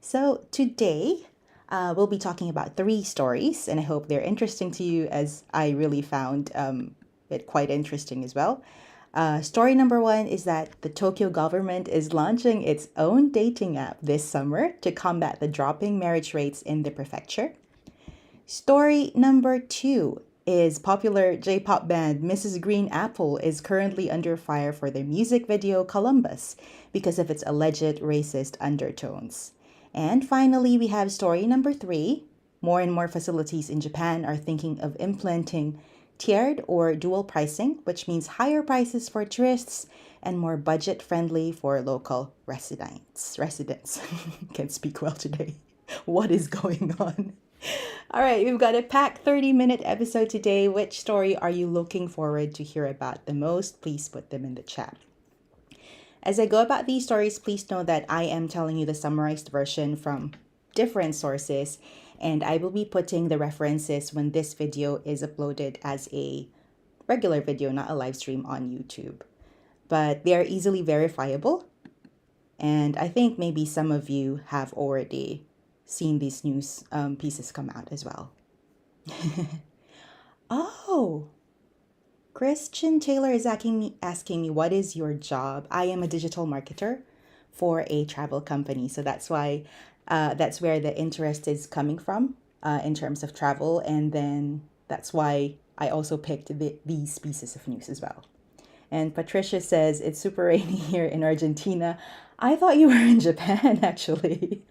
So today we'll be talking about three stories, and I hope they're interesting to you as I really found it quite interesting as well. Story number one is that the Tokyo government is launching its own dating app this summer to combat the dropping marriage rates in the prefecture. Story number two is popular J-pop band Mrs. Green Apple is currently under fire for their music video Columbus because of its alleged racist undertones. And finally, we have story number three. More and more facilities in Japan are thinking of implementing tiered or dual pricing, which means higher prices for tourists and more budget-friendly for local residents. Can't speak well today. What is going on? All right, we've got a packed 30-minute episode today. Which story are you looking forward to hear about the most? Please put them in the chat. As I go about these stories, please know that I am telling you the summarized version from different sources, and I will be putting the references when this video is uploaded as a regular video, not a live stream on YouTube. But they are easily verifiable, and I think maybe some of you have already seen these news pieces come out as well. Oh, Christian Taylor is asking me, what is your job? I am a digital marketer for a travel company. So that's why, that's where the interest is coming from in terms of travel. And then that's why I also picked these pieces of news as well. And Patricia says, it's super rainy here in Argentina. I thought you were in Japan, actually.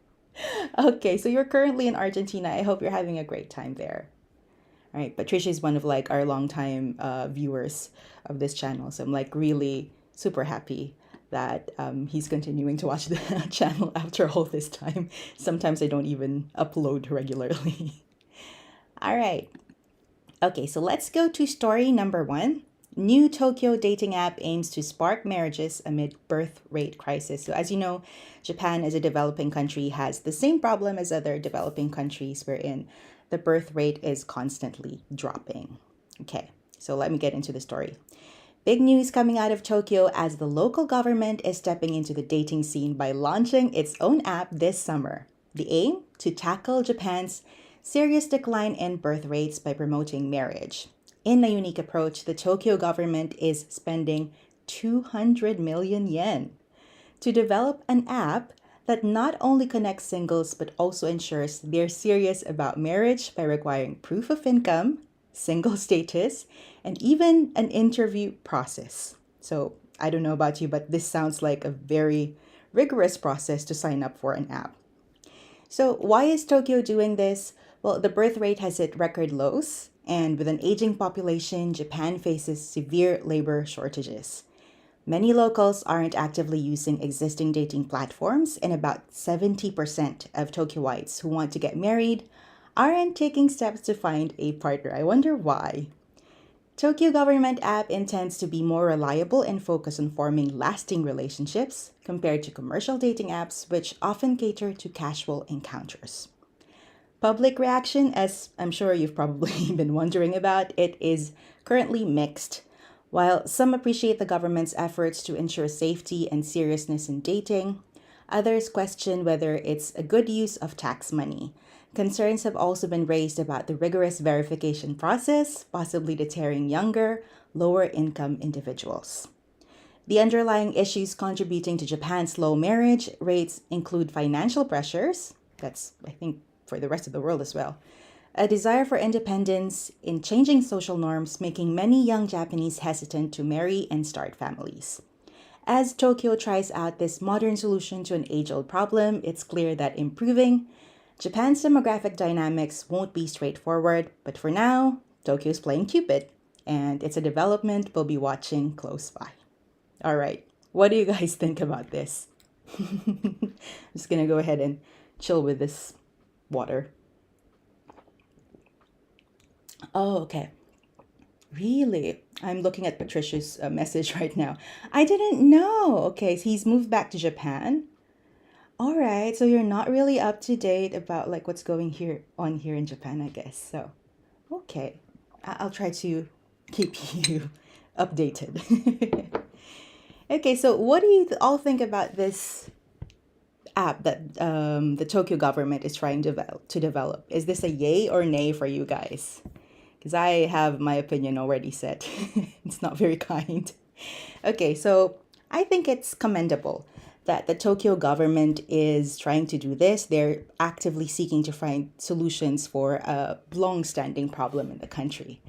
Okay, so you're currently in Argentina. I hope you're having a great time there. All right, Patricia is one of like our longtime viewers of this channel, so I'm like really super happy that he's continuing to watch the channel after all this time. Sometimes I don't even upload regularly. All right. Okay, so let's go to story number one. New Tokyo dating app aims to spark marriages amid birth rate crisis. So as you know, Japan as a developing country has the same problem as other developing countries wherein the birth rate is constantly dropping. Okay, so let me get into the story. Big news coming out of Tokyo as the local government is stepping into the dating scene by launching its own app this summer. The aim? To tackle Japan's serious decline in birth rates by promoting marriage. In a unique approach, the Tokyo government is spending 200 million yen to develop an app that not only connects singles but also ensures they're serious about marriage by requiring proof of income, single status, and even an interview process. So I don't know about you, but this sounds like a very rigorous process to sign up for an app. So why is Tokyo doing this? Well, the birth rate has hit record lows, and with an aging population, Japan faces severe labor shortages. Many locals aren't actively using existing dating platforms, and about 70% of Tokyoites who want to get married aren't taking steps to find a partner. I wonder why. Tokyo government app intends to be more reliable and focus on forming lasting relationships compared to commercial dating apps, which often cater to casual encounters. Public reaction, as I'm sure you've probably been wondering about, it is currently mixed. While some appreciate the government's efforts to ensure safety and seriousness in dating, others question whether it's a good use of tax money. Concerns have also been raised about the rigorous verification process, possibly deterring younger, lower-income individuals. The underlying issues contributing to Japan's low marriage rates include financial pressures, that's, I think, for the rest of the world as well, a desire for independence in changing social norms, making many young Japanese hesitant to marry and start families. As Tokyo tries out this modern solution to an age-old problem, it's clear that improving Japan's demographic dynamics won't be straightforward, but for now, Tokyo's playing Cupid, and it's a development we'll be watching close by. All right, what do you guys think about this? I'm just gonna go ahead and chill with this water. Oh, okay. Really? I'm looking at Patricia's message right now. I didn't know. Okay, so he's moved back to Japan. All right, so you're not really up to date about like what's going here in Japan, I guess. So, okay. I'll try to keep you updated. Okay, so what do you all think about this app that the Tokyo government is trying to develop, is this a yay or nay for you guys? Because I have my opinion already set. It's not very kind. Okay, so I think it's commendable that the Tokyo government is trying to do this. They're actively seeking to find solutions for a long-standing problem in the country.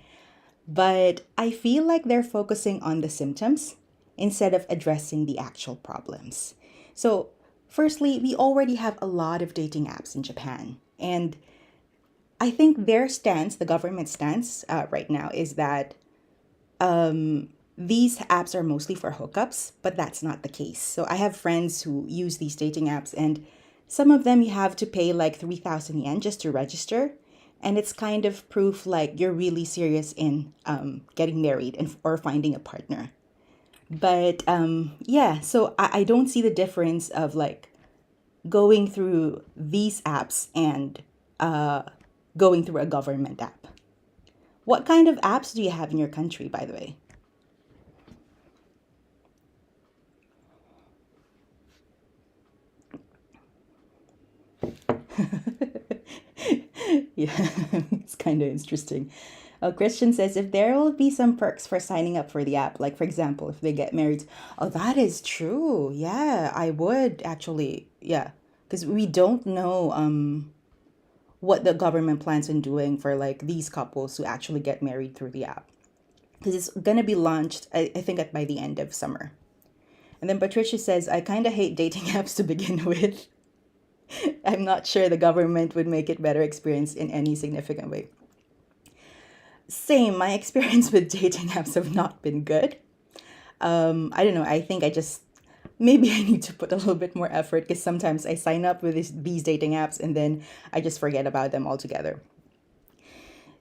But I feel like they're focusing on the symptoms instead of addressing the actual problems. So, firstly, we already have a lot of dating apps in Japan. And I think their stance, the government stance right now, is that these apps are mostly for hookups, but that's not the case. So I have friends who use these dating apps, and some of them you have to pay like 3,000 yen just to register. And it's kind of proof like you're really serious in getting married and or finding a partner. But yeah, so I don't see the difference of like going through these apps and going through a government app. What kind of apps do you have in your country, by the way? Yeah, it's kind of interesting. Christian says if there will be some perks for signing up for the app, like for example, if they get married. Oh, that is true. Yeah, I would actually. Yeah, because we don't know what the government plans on doing for like these couples who actually get married through the app. Because it's gonna be launched, I think, by the end of summer. And then Patricia says, I kind of hate dating apps to begin with. I'm not sure the government would make it better experience in any significant way. Same, my experience with dating apps have not been good. I don't know, I think I just, maybe I need to put a little bit more effort because sometimes I sign up with these dating apps and then I just forget about them altogether.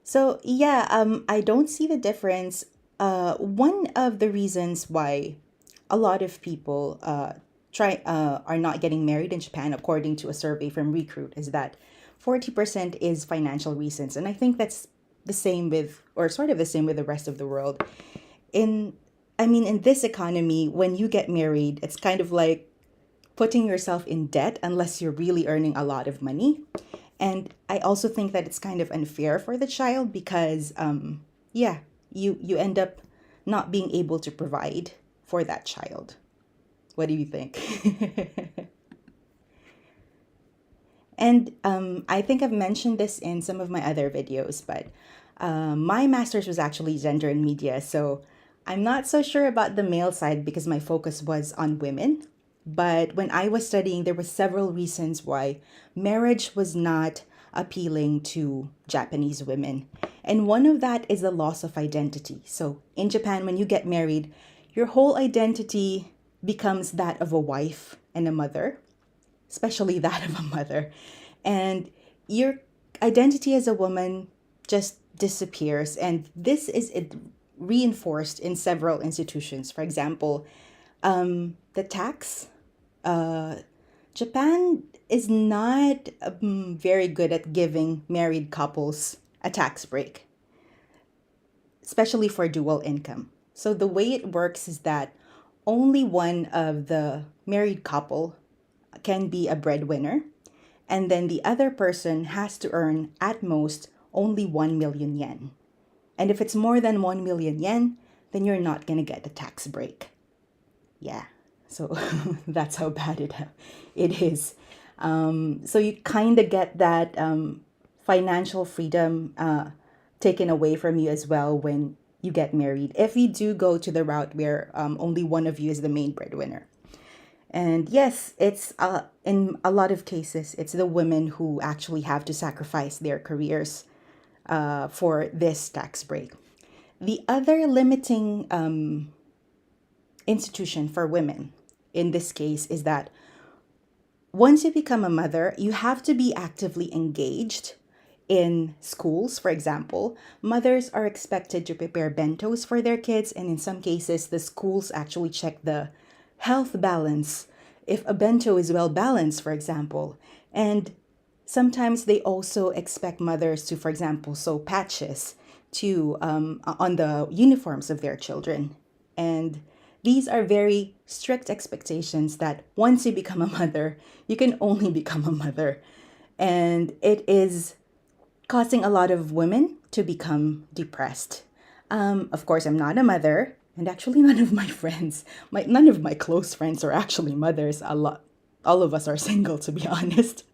So yeah, I don't see the difference. One of the reasons why a lot of people try are not getting married in Japan, according to a survey from Recruit, is that 40% is financial reasons, and I think that's the same with, or sort of the same with the rest of the world. In, I mean, in this economy, when you get married, it's kind of like putting yourself in debt unless you're really earning a lot of money. And I also think that it's kind of unfair for the child because, yeah, you end up not being able to provide for that child. What do you think? And I think I've mentioned this in some of my other videos, but my master's was actually gender and media, so I'm not so sure about the male side because my focus was on women. But when I was studying, there were several reasons why marriage was not appealing to Japanese women. And one of that is the loss of identity. So in Japan, when you get married, your whole identity becomes that of a wife and a mother, especially that of a mother. And your identity as a woman just disappears. And this is it reinforced in several institutions. For example, the tax. Japan is not very good at giving married couples a tax break, especially for dual income. So the way it works is that only one of the married couple can be a breadwinner, and then the other person has to earn at most only 1 million yen. And if it's more than 1 million yen, then you're not going to get a tax break. Yeah, so that's how bad it is. So you kind of get that financial freedom taken away from you as well when you get married, if you do go to the route where only one of you is the main breadwinner. And yes, it's in a lot of cases, it's the women who actually have to sacrifice their careers for this tax break. The other limiting institution for women in this case is that once you become a mother, you have to be actively engaged in schools. For example, mothers are expected to prepare bentos for their kids, and in some cases, the schools actually check the health balance if a bento is well balanced, for example. And sometimes they also expect mothers to, for example, sew patches to on the uniforms of their children. And these are very strict expectations that once you become a mother, you can only become a mother. And it is causing a lot of women to become depressed. Of course, I'm not a mother, and actually, none of my friends, none of my close friends are actually mothers. All of us are single, to be honest.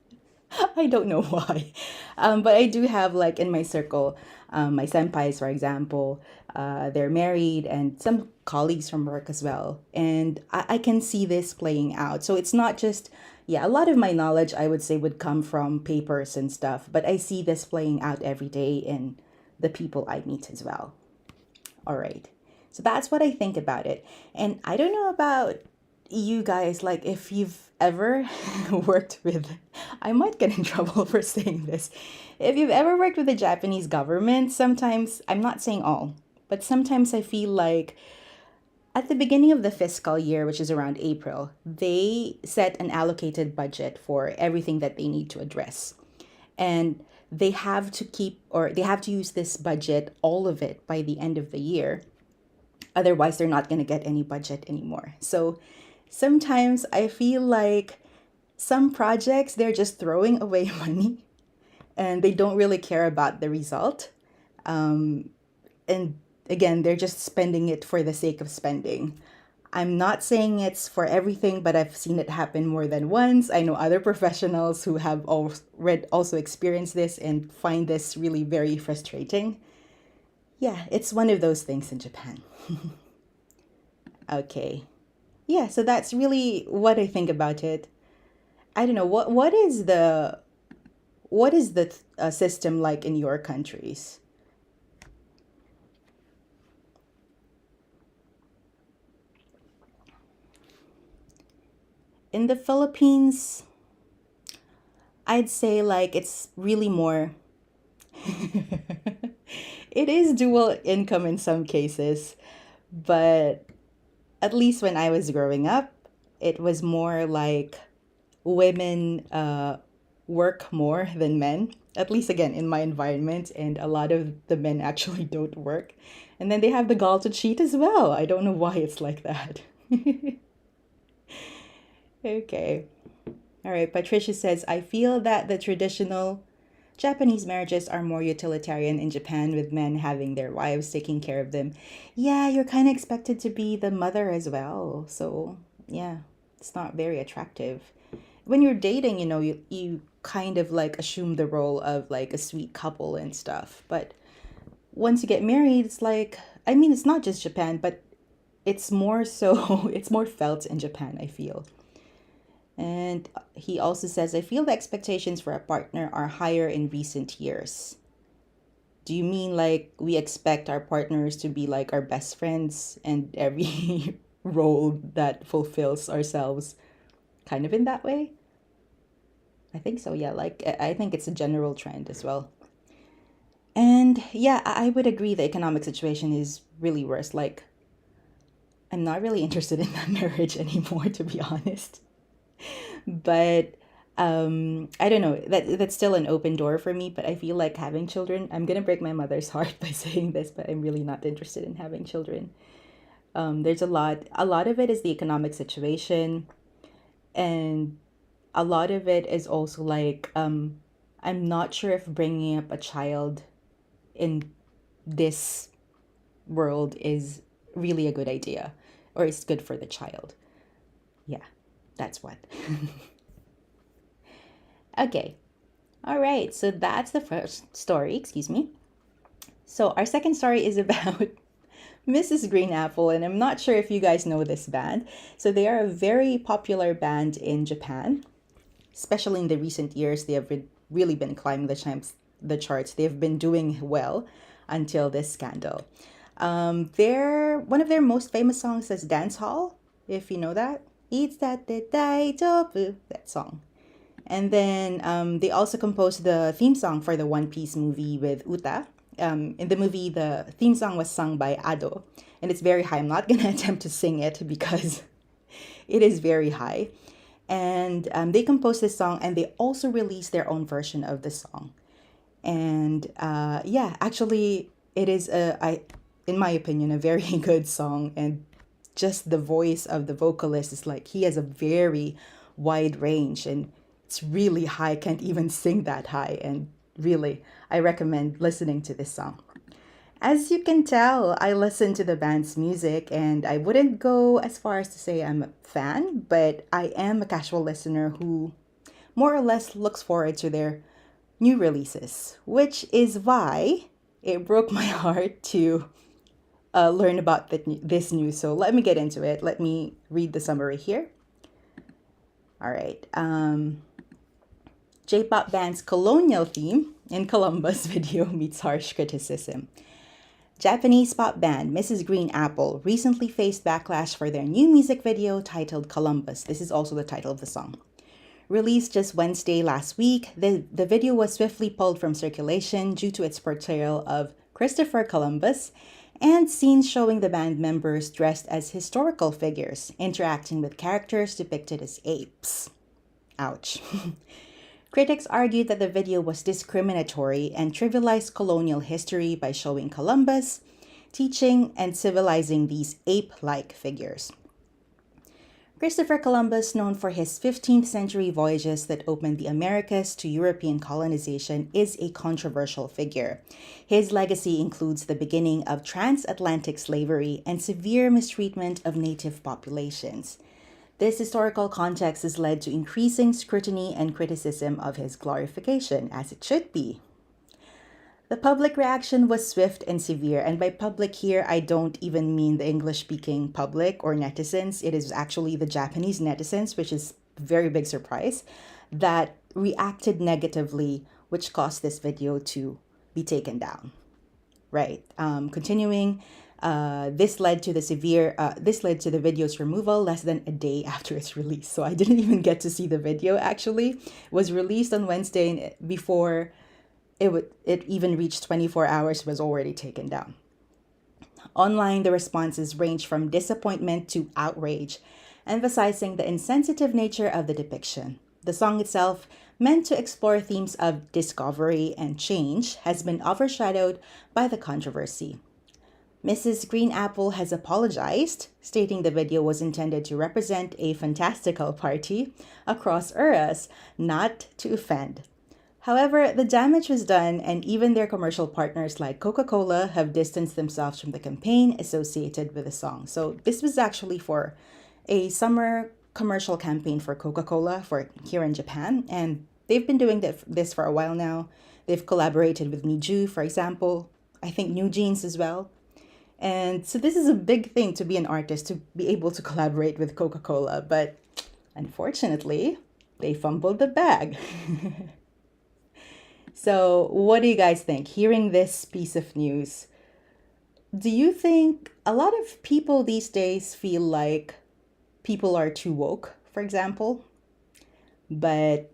I don't know why. But I do have, like, in my circle, my senpais, for example, they're married, and some colleagues from work as well. And I can see this playing out. So it's not just, yeah, a lot of my knowledge, I would say, would come from papers and stuff. But I see this playing out every day in the people I meet as well. All right. So that's what I think about it. And I don't know about you guys, like if you've ever worked with, I might get in trouble for saying this. If you've ever worked with the Japanese government, sometimes, I'm not saying all, but sometimes I feel like at the beginning of the fiscal year, which is around April, they set an allocated budget for everything that they need to address. And they have to keep, or they have to use this budget, all of it, by the end of the year. Otherwise, they're not going to get any budget anymore. So sometimes I feel like some projects, they're just throwing away money and they don't really care about the result. And again, they're just spending it for the sake of spending. I'm not saying it's for everything, but I've seen it happen more than once. I know other professionals who have also experienced this and find this really very frustrating. Yeah, it's one of those things in Japan. Okay. Yeah, so that's really what I think about it. I don't know what is the system like in your countries? In the Philippines, I'd say like it's really more it is dual income in some cases, but at least when I was growing up, it was more like women work more than men. At least again in my environment, and a lot of the men actually don't work. And then they have the gall to cheat as well. I don't know why it's like that. Okay. All right. Patricia says, I feel that the traditional Japanese marriages are more utilitarian in Japan, with men having their wives taking care of them. Yeah, you're kind of expected to be the mother as well. So, yeah, it's not very attractive. When you're dating, you kind of like assume the role of like a sweet couple and stuff. But once you get married, it's like, I mean, it's not just Japan, but it's more so, it's more felt in Japan, I feel. And he also says, I feel the expectations for a partner are higher in recent years. Do you mean like we expect our partners to be like our best friends and every role that fulfills ourselves kind of in that way? I think so, yeah. Like, I think it's a general trend as well. And yeah, I would agree the economic situation is really worse. Like, I'm not really interested in that marriage anymore, to be honest. But I don't know. That's still an open door for me, but I feel like having children, I'm gonna break my mother's heart by saying this, but I'm really not interested in having children. There's a lot of it is the economic situation, and a lot of it is also like I'm not sure if bringing up a child in this world is really a good idea, or it's good for the child. Yeah, that's what. Okay. All right. So that's the first story. Excuse me. So our second story is about Mrs. Green Apple, and I'm not sure if you guys know this band. So they are a very popular band in Japan, especially in the recent years. They have really been climbing the charts. They've been doing well until this scandal. Their one of their most famous songs is Dance Hall, if you know that. It's that the daitobu, that song. And then they also composed the theme song for the One Piece movie with Uta. In the movie, the theme song was sung by Ado, and it's very high. I'm not gonna attempt to sing it because it is very high. And they composed this song, and they also released their own version of the song. And yeah, actually, it is in my opinion, a very good song, and just the voice of the vocalist is like, he has a very wide range and it's really high. Can't even sing that high. And really, I recommend listening to this song. As you can tell, I listen to the band's music and I wouldn't go as far as to say I'm a fan, but I am a casual listener who more or less looks forward to their new releases, which is why it broke my heart to learn about this news. So let me get into it. Let me read the summary here. All right. J-pop band's colonial theme in Columbus video meets harsh criticism. Japanese pop band Mrs. Green Apple recently faced backlash for their new music video titled Columbus. This is also the title of the song. Released just Wednesday last week, the video was swiftly pulled from circulation due to its portrayal of Christopher Columbus and scenes showing the band members dressed as historical figures interacting with characters depicted as apes. Ouch. Critics argued that the video was discriminatory and trivialized colonial history by showing Columbus, teaching, and civilizing these ape-like figures. Christopher Columbus, known for his 15th century voyages that opened the Americas to European colonization, is a controversial figure. His legacy includes the beginning of transatlantic slavery and severe mistreatment of native populations. This historical context has led to increasing scrutiny and criticism of his glorification, as it should be. The public reaction was swift and severe, and by public here, I don't even mean the English-speaking public or netizens. It is actually the Japanese netizens, which is a very big surprise, that reacted negatively, which caused this video to be taken down. Right. Continuing. This led to the video's removal less than a day after its release. So I didn't even get to see the video. Actually, it was released on Wednesday, and before it even reached 24 hours, it was already taken down. Online, the responses range from disappointment to outrage, emphasizing the insensitive nature of the depiction. The song itself, meant to explore themes of discovery and change, has been overshadowed by the controversy. Mrs. Green Apple has apologized, stating the video was intended to represent a fantastical party across eras, not to offend. However, the damage was done, and even their commercial partners like Coca-Cola have distanced themselves from the campaign associated with the song. So this was actually for a summer commercial campaign for Coca-Cola for here in Japan, and they've been doing this for a while now. They've collaborated with Mizhelle, for example, I think New Jeans as well. And so this is a big thing to be an artist, to be able to collaborate with Coca-Cola. But unfortunately, they fumbled the bag. So what do you guys think? Hearing this piece of news, do you think a lot of people these days feel like people are too woke, for example? But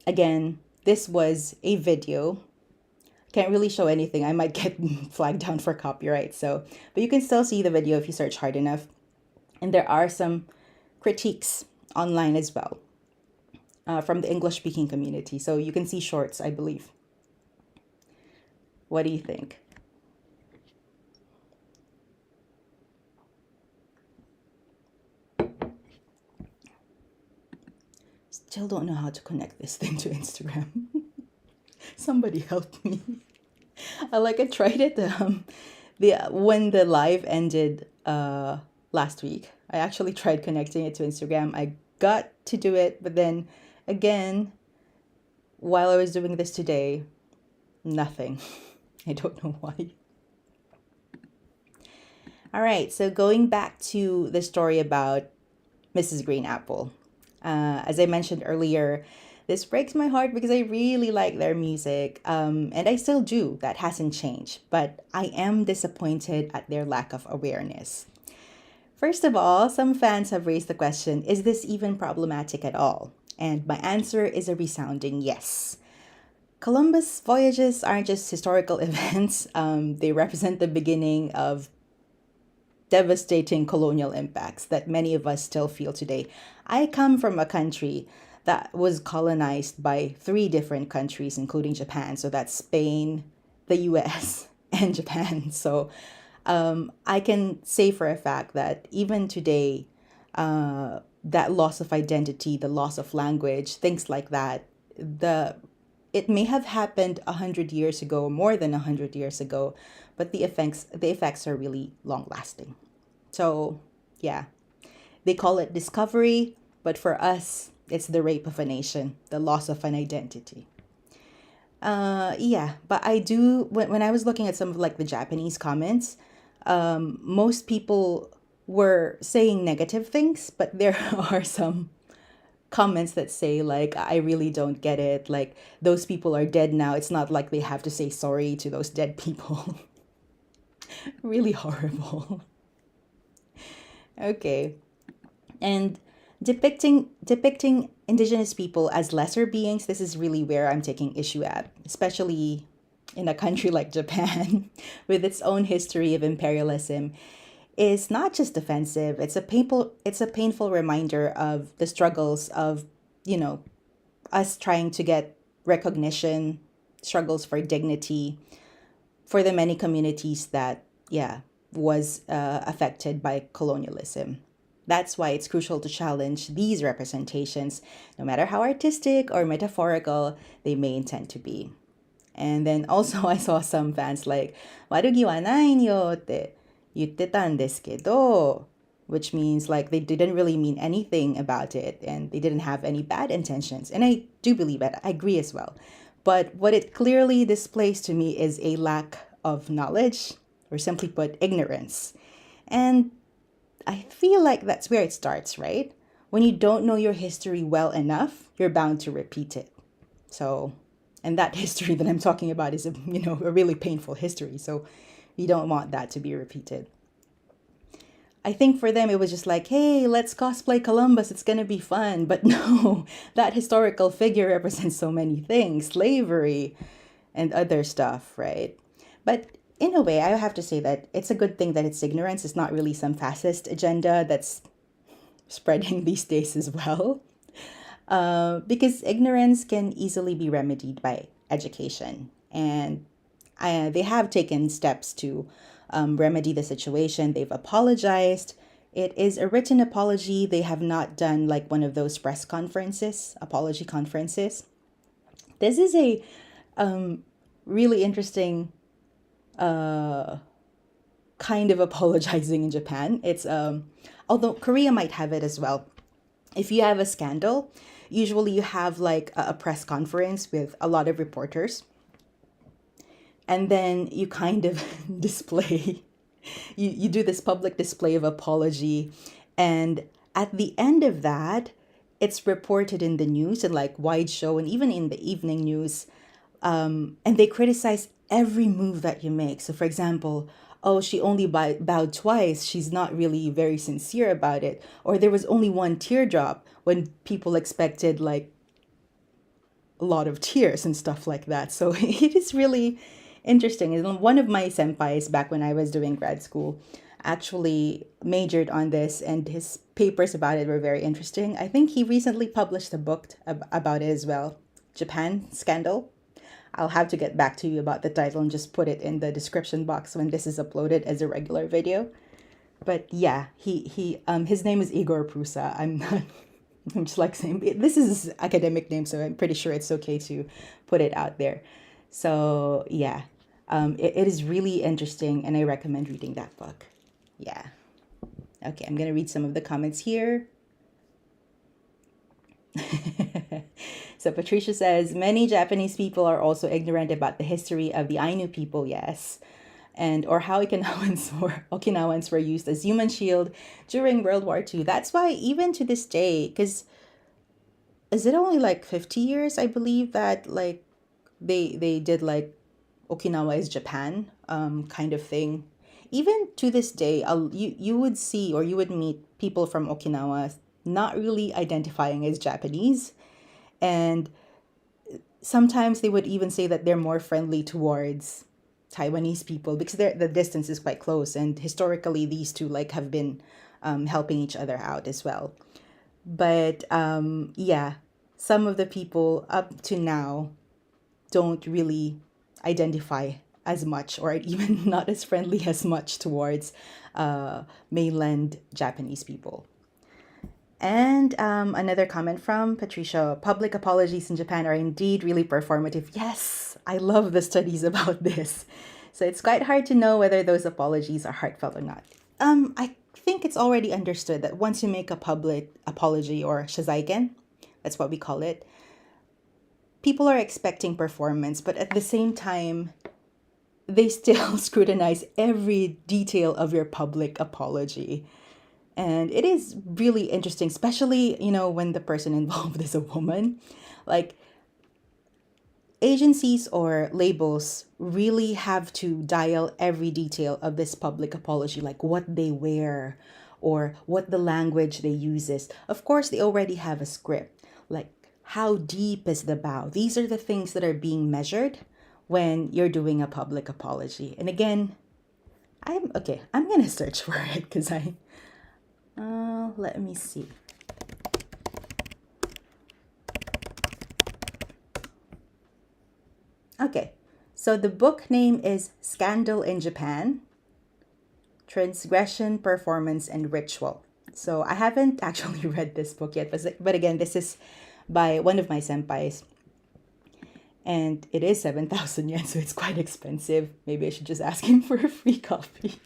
again, this was a video. Can't really show anything. I might get flagged down for copyright. But you can still see the video if you search hard enough. And there are some critiques online as well from the English-speaking community. So you can see shorts, I believe. What do you think? Still don't know how to connect this thing to Instagram. Somebody help me. I tried it when the live ended last week. I actually tried connecting it to Instagram. I got to do it, but then again, while I was doing this today, nothing. I don't know why. All right, so going back to the story about Mrs. Green Apple. As I mentioned earlier, this breaks my heart because I really like their music, and I still do. That hasn't changed, but I am disappointed at their lack of awareness. First of all, some fans have raised the question, is this even problematic at all? And my answer is a resounding yes. Columbus voyages aren't just historical events. They represent the beginning of devastating colonial impacts that many of us still feel today. I come from a country that was colonized by 3 different countries, including Japan. So that's Spain, the US, and Japan. So I can say for a fact that even today, that loss of identity, the loss of language, things like that, the it may have happened 100 years ago, more than 100 years ago, but the effects are really long lasting. So yeah, they call it discovery, but for us, it's the rape of a nation, the loss of an identity. Yeah, but I do, when I was looking at some of like the Japanese comments, most people were saying negative things, but there are some comments that say like, I really don't get it, like those people are dead now, it's not like they have to say sorry to those dead people. Really horrible. Okay. And depicting indigenous people as lesser beings, this is really where I'm taking issue at, especially in a country like Japan with its own history of imperialism, is not just offensive. It's a painful reminder of the struggles of, you know, us trying to get recognition, struggles for dignity for the many communities that, yeah, was affected by colonialism. That's why it's crucial to challenge these representations, no matter how artistic or metaphorical they may intend to be. And then also I saw some fans like, 悪気はないよって言ってたんですけど, which means like they didn't really mean anything about it and they didn't have any bad intentions. And I do believe that. I agree as well. But what it clearly displays to me is a lack of knowledge, or simply put, ignorance. And I feel like that's where it starts, right? When you don't know your history well enough, you're bound to repeat it. So, and that history that I'm talking about is a really painful history. So, you don't want that to be repeated. I think for them it was just like, hey, let's cosplay Columbus, it's gonna be fun. But no, that historical figure represents so many things, slavery and other stuff, right? But in a way, I have to say that it's a good thing that it's ignorance. It's not really some fascist agenda that's spreading these days as well. Because ignorance can easily be remedied by education. And they have taken steps to remedy the situation. They've apologized. It is a written apology. They have not done like one of those press conferences, apology conferences. This is a really interesting kind of apologizing in Japan. It's although Korea might have it as well. If you have a scandal, usually you have like a press conference with a lot of reporters, and then you kind of display, you do this public display of apology, and at the end of that, it's reported in the news and like wide show and even in the evening news, and they criticize every move that you make. So, for example, oh, she only bowed twice. She's not really very sincere about it. Or there was only one teardrop when people expected like a lot of tears and stuff like that. So it is really interesting. And one of my senpais back when I was doing grad school actually majored on this, and his papers about it were very interesting. I think he recently published a book about it as well, Japan Scandal. I'll have to get back to you about the title and just put it in the description box when this is uploaded as a regular video. But yeah, his name is Igor Prusa. I'm not I'm just like saying this is his academic name, so I'm pretty sure it's okay to put it out there. So yeah, it is really interesting, and I recommend reading that book. Yeah. Okay, I'm gonna read some of the comments here. So Patricia says, many Japanese people are also ignorant about the history of the Ainu people, yes. And or how Okinawans were used as human shield during World War II. That's why even to this day, because is it only like 50 years, I believe, that like they did like Okinawa is Japan kind of thing. Even to this day, you would see or you would meet people from Okinawa not really identifying as Japanese. And sometimes they would even say that they're more friendly towards Taiwanese people because the distance is quite close. And historically, these two like have been helping each other out as well. But yeah, some of the people up to now don't really identify as much, or even not as friendly as much towards mainland Japanese people. And another comment from Patricia: public apologies in Japan are indeed really performative. Yes, I love the studies about this. So it's quite hard to know whether those apologies are heartfelt or not. I think it's already understood that once you make a public apology, or shazaiken, that's what we call it, people are expecting performance, but at the same time, they still scrutinize every detail of your public apology. And it is really interesting, especially, when the person involved is a woman. Like, agencies or labels really have to dial every detail of this public apology, like what they wear or what the language they use is. Of course, they already have a script, like how deep is the bow. These are the things that are being measured when you're doing a public apology. And again, I'm gonna search for it because let me see. Okay, so the book name is Scandal in Japan: Transgression, Performance, and Ritual. So I haven't actually read this book yet, but again, this is by one of my senpais. And it is 7,000 yen, so it's quite expensive. Maybe I should just ask him for a free copy.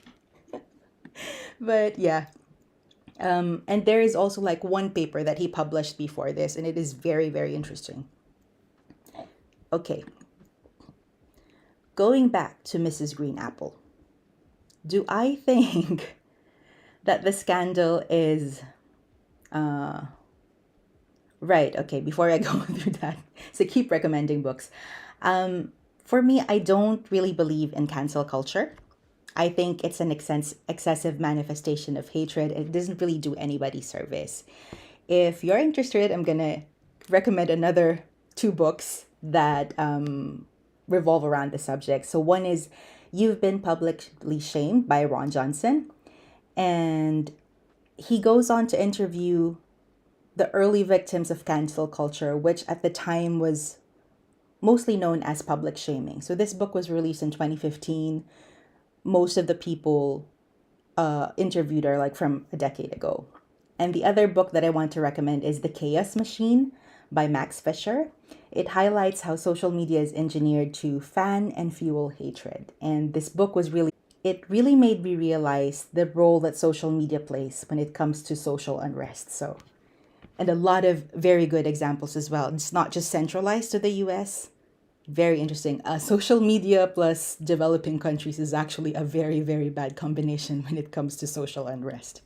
But yeah. And there is also like one paper that he published before this, and it is very, very interesting. Okay. Going back to Mrs. Green Apple. Do I think that the scandal is right? Okay, before I go through that, so keep recommending books. For me, I don't really believe in cancel culture. I think it's an excessive manifestation of hatred. It doesn't really do anybody service. If you're interested, I'm gonna recommend another two books that revolve around the subject. So one is You've Been Publicly Shamed by Ron Johnson. And he goes on to interview the early victims of cancel culture, which at the time was mostly known as public shaming. So this book was released in 2015. Most of the people interviewed are like from a decade ago. And the other book that I want to recommend is The Chaos Machine by Max Fisher. It highlights how social media is engineered to fan and fuel hatred. And this book it really made me realize the role that social media plays when it comes to social unrest. So, and a lot of very good examples as well. It's not just centralized to the US. Very interesting. Social media plus developing countries is actually a very, very bad combination when it comes to social unrest.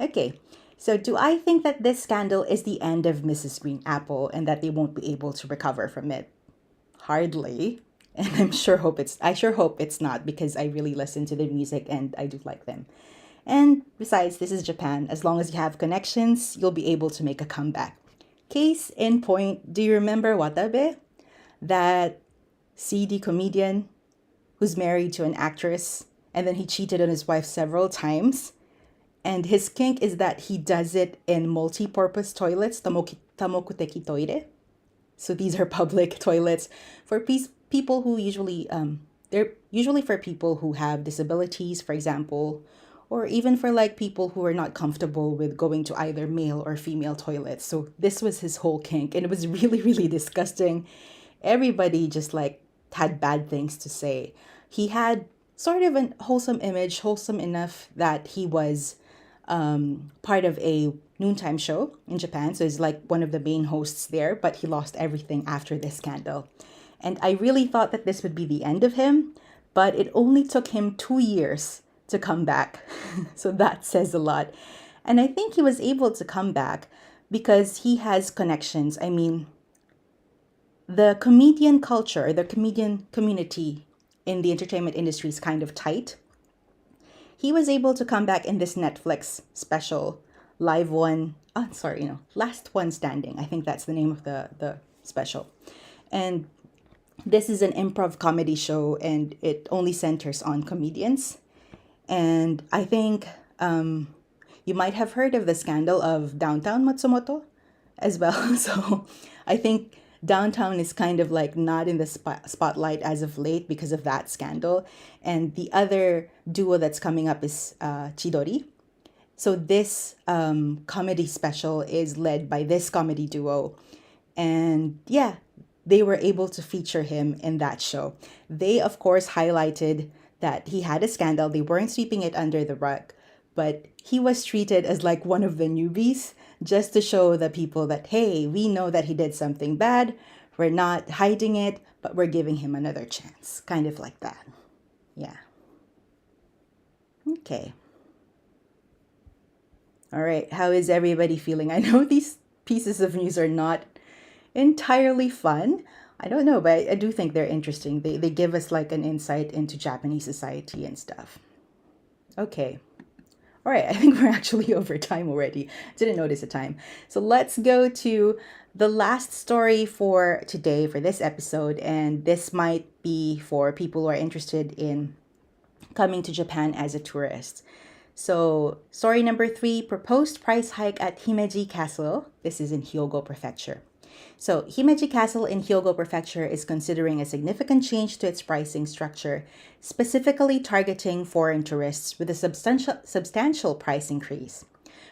Okay, so do I think that this scandal is the end of Mrs. Green Apple and that they won't be able to recover from it? Hardly. And I sure hope it's not, because I really listen to their music and I do like them. And besides, this is Japan. As long as you have connections, you'll be able to make a comeback. Case in point, do you remember Watabe? That CD comedian who's married to an actress, and then he cheated on his wife several times. And his kink is that he does it in multi-purpose toilets, tamokuteki toire. So these are public toilets for people who they're usually for people who have disabilities, for example, or even for like people who are not comfortable with going to either male or female toilets. So this was his whole kink, and it was really, really disgusting. Everybody just like had bad things to say. He had sort of a wholesome image, wholesome enough that he was part of a noontime show in Japan. So he's like one of the main hosts there, but he lost everything after this scandal. And I really thought that this would be the end of him, but it only took him 2 years to come back. So that says a lot. And I think he was able to come back because he has connections. I mean, the comedian culture, the comedian community in the entertainment industry is kind of tight. He was able to come back in this Netflix special, Last One Standing. I think that's the name of the special. And this is an improv comedy show, and it only centers on comedians. And I think you might have heard of the scandal of Downtown Matsumoto as well. So I think downtown is kind of like not in the spotlight as of late because of that scandal. And the other duo that's coming up is Chidori. So this comedy special is led by this comedy duo. And yeah, they were able to feature him in that show. They, of course, highlighted that he had a scandal. They weren't sweeping it under the rug, but he was treated as like one of the newbies just to show the people that, hey, we know that he did something bad. We're not hiding it, but we're giving him another chance. Kind of like that. Yeah. Okay. All right. How is everybody feeling? I know these pieces of news are not entirely fun. I don't know, but I do think they're interesting. They give us like an insight into Japanese society and stuff. Okay. All right, I think we're actually over time already. Didn't notice the time. So let's go to the last story for today, for this episode. And this might be for people who are interested in coming to Japan as a tourist. So, story number 3, proposed price hike at Himeji Castle. This is in Hyogo Prefecture. So, Himeji Castle in Hyogo Prefecture is considering a significant change to its pricing structure, specifically targeting foreign tourists with a substantial price increase.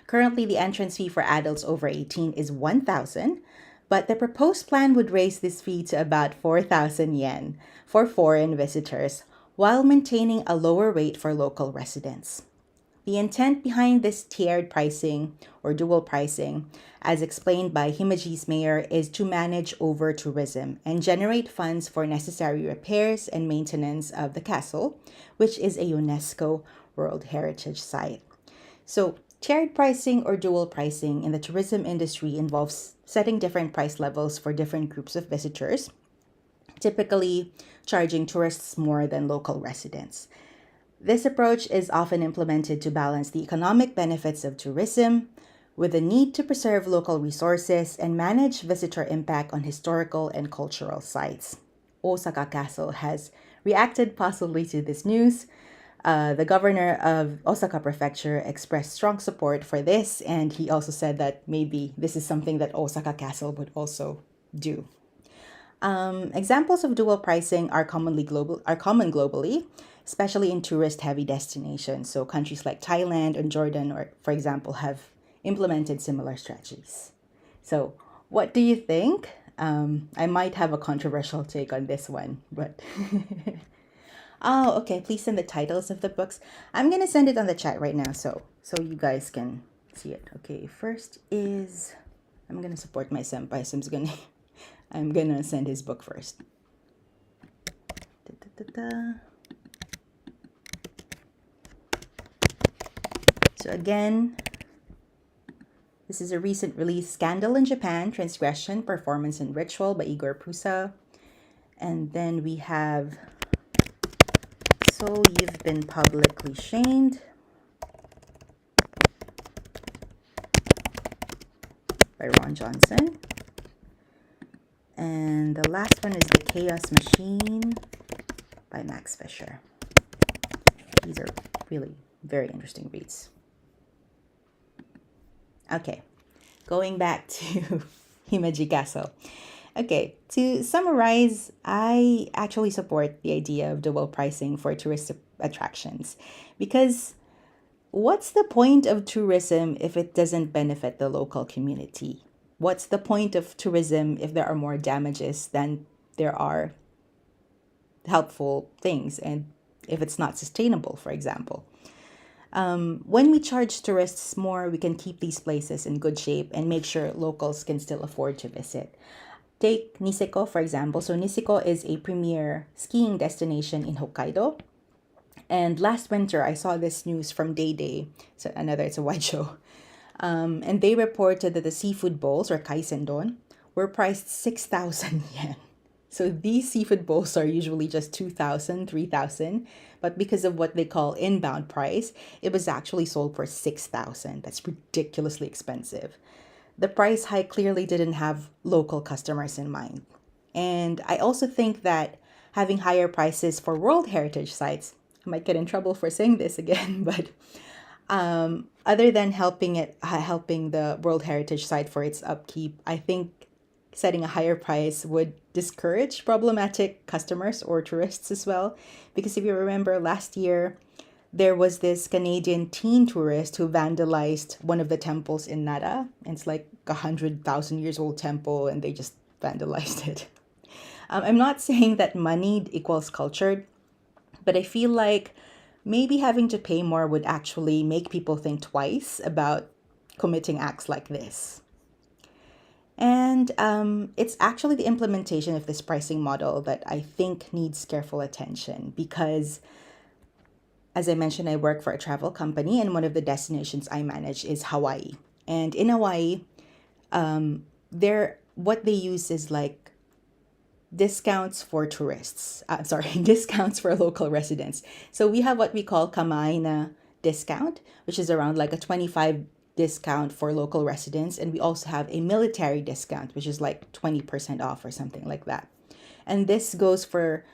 Currently, the entrance fee for adults over 18 is 1,000, but the proposed plan would raise this fee to about 4,000 yen for foreign visitors, while maintaining a lower rate for local residents. The intent behind this tiered pricing or dual pricing, as explained by Himeji's mayor, is to manage over tourism and generate funds for necessary repairs and maintenance of the castle, which is a UNESCO World Heritage Site. So, tiered pricing or dual pricing in the tourism industry involves setting different price levels for different groups of visitors, typically charging tourists more than local residents. This approach is often implemented to balance the economic benefits of tourism with the need to preserve local resources and manage visitor impact on historical and cultural sites. Osaka Castle has reacted positively to this news. The governor of Osaka Prefecture expressed strong support for this, and he also said that maybe this is something that Osaka Castle would also do. Examples of dual pricing are common globally, especially in tourist-heavy destinations. So countries like Thailand and Jordan, or for example, have implemented similar strategies. So, what do you think? I might have a controversial take on this one, but oh, okay. Please send the titles of the books. I'm gonna send it on the chat right now, so you guys can see it. Okay, first is I'm gonna support my senpai. So I'm gonna send his book first. So again, this is a recent release, Scandal in Japan, Transgression, Performance and Ritual by Igor Prusa. And then we have So You've Been Publicly Shamed by Ron Johnson. And the last one is The Chaos Machine by Max Fisher. These are really very interesting reads. Okay, going back to Himeji Castle. Okay, to summarize, I actually support the idea of dual pricing for tourist attractions because what's the point of tourism if it doesn't benefit the local community? What's the point of tourism if there are more damages than there are helpful things, and if it's not sustainable, for example? When we charge tourists more, we can keep these places in good shape and make sure locals can still afford to visit. Take Niseko, for example. So Niseko is a premier skiing destination in Hokkaido. And last winter, I saw this news from Day Day. So it's a white show. And they reported that the seafood bowls, or kaisendon, were priced 6,000 yen. So these seafood bowls are usually just 2,000, 3,000. But because of what they call inbound price, it was actually sold for 6,000. That's ridiculously expensive. The price hike clearly didn't have local customers in mind. And I also think that having higher prices for World Heritage sites, I might get in trouble for saying this again, but other than helping the World Heritage site for its upkeep, I think setting a higher price would discourage problematic customers or tourists as well. Because if you remember last year, there was this Canadian teen tourist who vandalized one of the temples in Nara. And it's like 100,000 years old temple, and they just vandalized it. I'm not saying that money equals culture, but I feel like maybe having to pay more would actually make people think twice about committing acts like this. And it's actually the implementation of this pricing model that I think needs careful attention because, as I mentioned, I work for a travel company, and one of the destinations I manage is Hawaii. And in Hawaii, what they use is like discounts for tourists. Sorry, discounts for local residents. So we have what we call Kamaina discount, which is around like a 25 discount for local residents. And we also have a military discount, which is like 20% off or something like that. And this goes for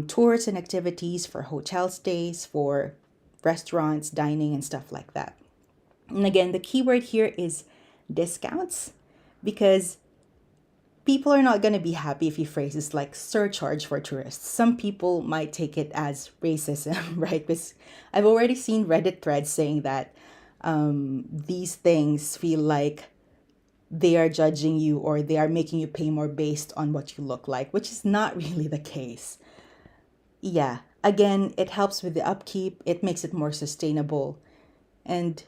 tours and activities, for hotel stays, for restaurants, dining, and stuff like that. And again, the keyword here is discounts because people are not going to be happy if you phrase this like surcharge for tourists. Some people might take it as racism, right? Because I've already seen Reddit threads saying that these things feel like they are judging you or they are making you pay more based on what you look like, which is not really the case. Yeah, again, it helps with the upkeep, it makes it more sustainable. And,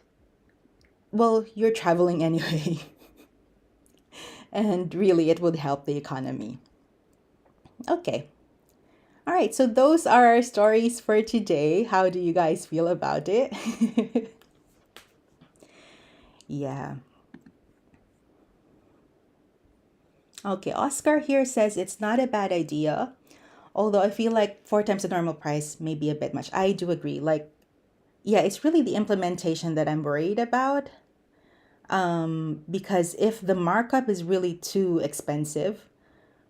well, you're traveling anyway. And really, it would help the economy. Okay. All right, so those are our stories for today. How do you guys feel about it? Yeah. Okay, Oscar here says it's not a bad idea, although I feel like four times the normal price may be a bit much. I do agree. Like, yeah, it's really the implementation that I'm worried about. Because if the markup is really too expensive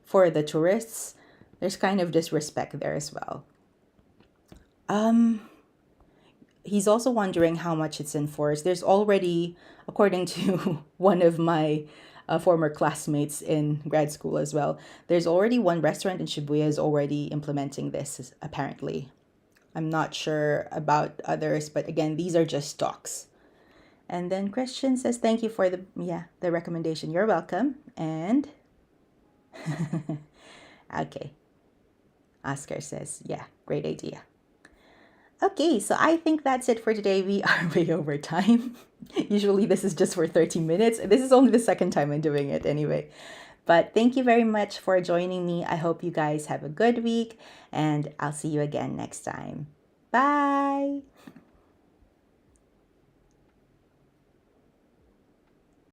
for the tourists, there's kind of disrespect there as well. He's also wondering how much it's enforced. There's already, according to one of my former classmates in grad school as well, there's already one restaurant in Shibuya is already implementing this, apparently. I'm not sure about others, but again, these are just talks. And then Christian says, thank you for the recommendation. You're welcome. And okay. Oscar says, yeah, great idea. Okay, so I think that's it for today. We are way over time. Usually this is just for 30 minutes. This is only the second time I'm doing it anyway. But thank you very much for joining me. I hope you guys have a good week, and I'll see you again next time. Bye!